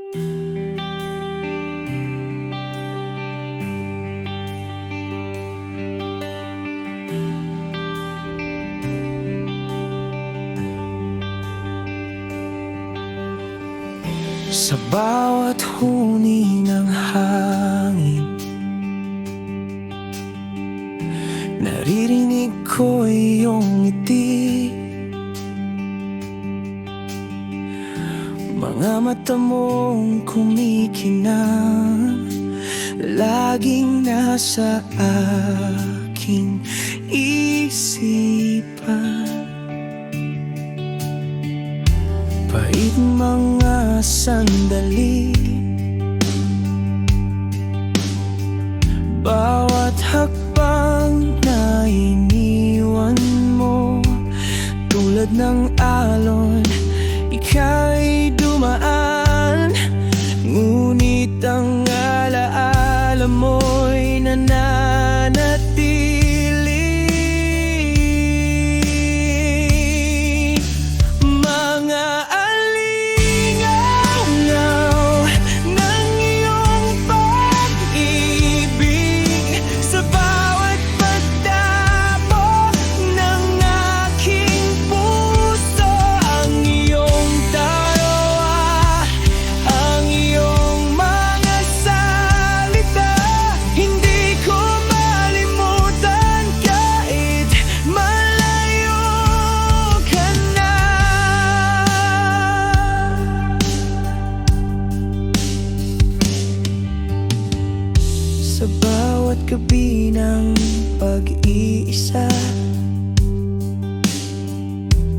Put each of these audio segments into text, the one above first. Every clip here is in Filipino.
Sa bawat huni ng hangin, naririnig ko iyong ngiti. Mga mata mong kumikinang, laging nasa aking isipan. Pait mga sandali, bawat hakbang na iniwan mo. Tulad ng alon, ika'y dumaan, ngunit ang alaala mo'y nananatili. Sa bawat gabi ng pag-iisa,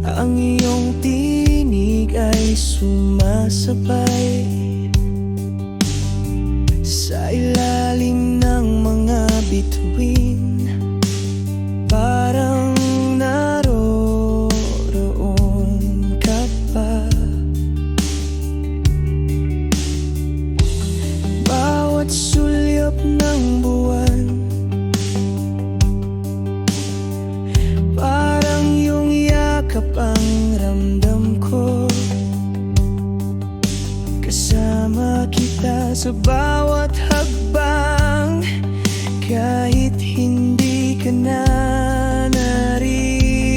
ang iyong tinig ay sumasabay sa ilalim ng mga bituin. Parang naroroon ka pa. Bawat sulyap ng buwan, parang iyong yakap ang ramdam ko. Kasama kita sa bawat hakbang, kahit hindi ka na naririyan.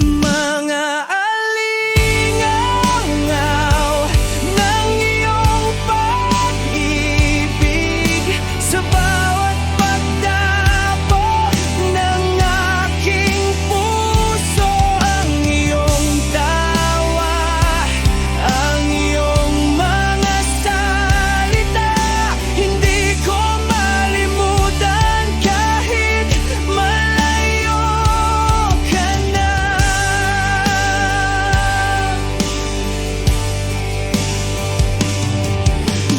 Mga alingaw ng iyong pag-ibig, sa bawat pagdapos ng aking puso. Ang iyong tawa, ang iyong mga salita, hindi ko malimutan kahit malayo ka na.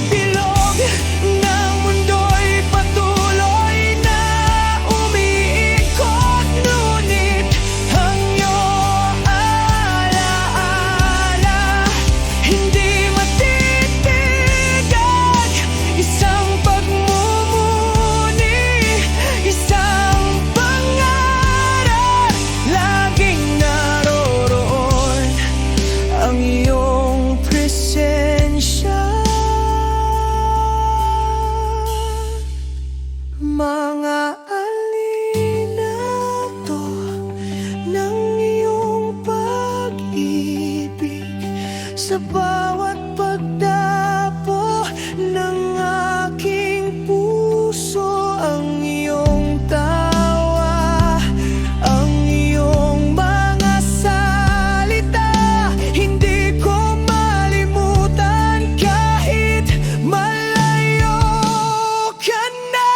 Bilog ng mundo'y patuloy na umiikot, ngunit ang iyong alaala hindi matitigag. Isang pagmumuni, isang pangarap, laging naroroon ang iyong presensya. Mga alinato ng iyong pag-ibig, sa bawat pagdapo ng aking puso. Ang iyong tawa, ang iyong mga salita, hindi ko malimutan kahit malayo ka na.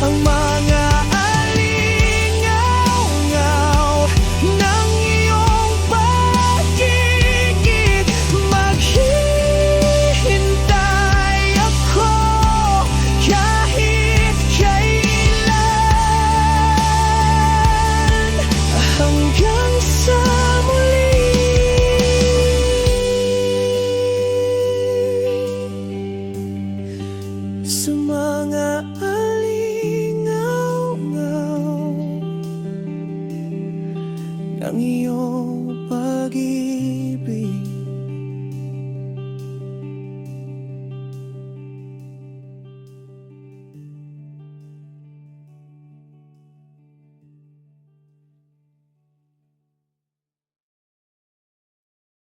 Ang mga alingaw-ngaw ng iyong pag-ibig.